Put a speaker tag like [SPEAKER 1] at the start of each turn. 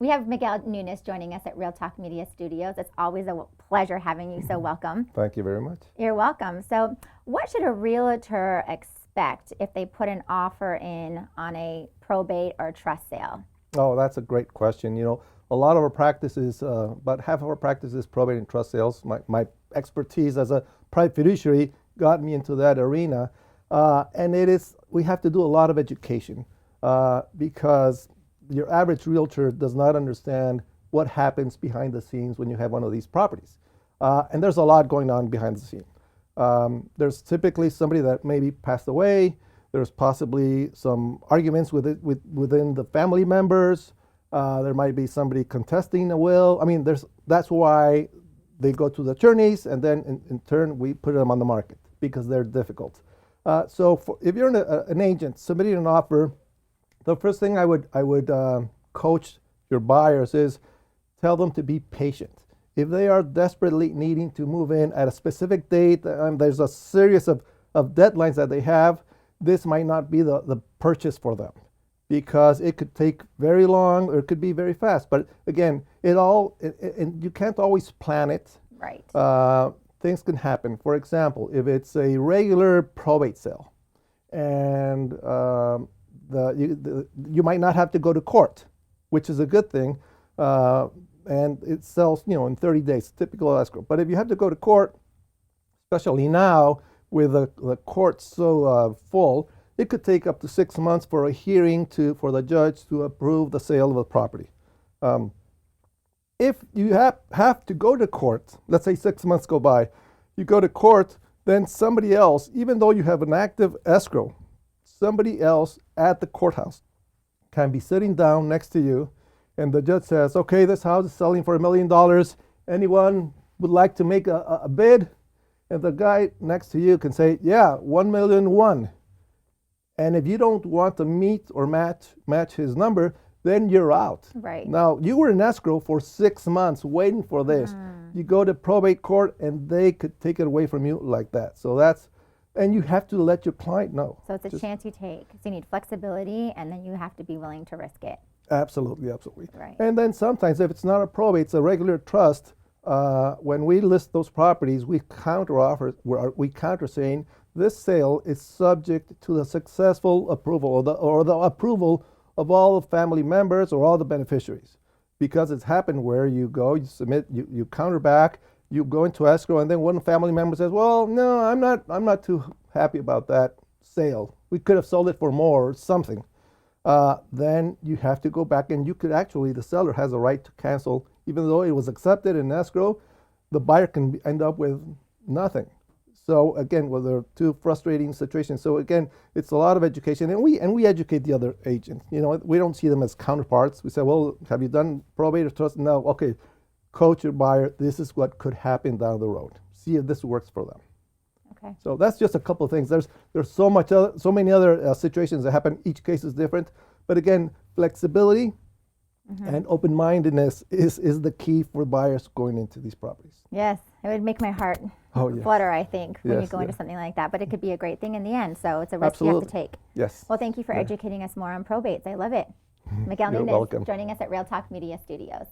[SPEAKER 1] We have Miguel Nunez joining us at Real Talk Media Studios. It's always a pleasure having you, so welcome.
[SPEAKER 2] Thank you very much.
[SPEAKER 1] You're welcome. So what should a realtor expect if they put an offer in on a probate or trust sale?
[SPEAKER 2] Oh, that's a great question. A lot of our practices, about half of our practice is probate and trust sales. My expertise as a private fiduciary got me into that arena. And we have to do a lot of education because your average realtor does not understand what happens behind the scenes when you have one of these properties. And there's a lot going on behind the scene. There's typically somebody that maybe passed away. There's possibly some arguments within the family members. There might be somebody contesting a will. I mean, that's why they go to the attorneys, and then in turn we put them on the market because they're difficult. So if you're an agent submitting an offer, the first thing I would coach your buyers is tell them to be patient. If they are desperately needing to move in at a specific date, there's a series of deadlines that they have, this might not be the purchase for them because it could take very long or it could be very fast. But again, and you can't always plan it.
[SPEAKER 1] Right.
[SPEAKER 2] Things can happen. For example, if it's a regular probate sale and you might not have to go to court, which is a good thing, and it sells, in 30 days, typical escrow. But if you have to go to court, especially now with the court so full, it could take up to 6 months for a hearing for the judge to approve the sale of the property. If you have to go to court, let's say 6 months go by, you go to court, then somebody else, even though you have an active escrow, somebody else at the courthouse can be sitting down next to you, and the judge says, okay, this house is selling for $1 million. Anyone would like to make a bid? And the guy next to you can say, yeah, 1,000,001. And if you don't want to meet or match his number, then you're out.
[SPEAKER 1] Right.
[SPEAKER 2] Now, you were in escrow for 6 months waiting for this. You go to probate court, and they could take it away from you like that. So and you have to let your client know.
[SPEAKER 1] So it's a chance you take. So you need flexibility, and then you have to be willing to risk it.
[SPEAKER 2] Absolutely, absolutely.
[SPEAKER 1] Right.
[SPEAKER 2] And then sometimes if it's not a probate, it's a regular trust, when we list those properties, we counter saying this sale is subject to the successful approval or the approval of all the family members or all the beneficiaries. Because it's happened where you go, you submit, you counter back, you go into escrow, and then one family member says, well, no, I'm not too happy about that sale. We could have sold it for more or something. Then you have to go back, and the seller has a right to cancel. Even though it was accepted in escrow, the buyer can end up with nothing. So again, there are two frustrating situations. So again, it's a lot of education, and we educate the other agents. We don't see them as counterparts. We say, well, have you done probate or trust? No. Okay, coach your buyer. This is what could happen down the road. See if this works for them.
[SPEAKER 1] Okay.
[SPEAKER 2] So that's just a couple of things. There's so many other situations that happen. Each case is different. But again, flexibility and open-mindedness is the key for buyers going into these properties.
[SPEAKER 1] Yes, it would make my heart flutter, I think, when you go into something like that. But it could be a great thing in the end. So it's a risk you have to take.
[SPEAKER 2] Yes.
[SPEAKER 1] Well, thank you for educating us more on probates. I love it. Miguel Nunez joining us at Real Talk Media Studios.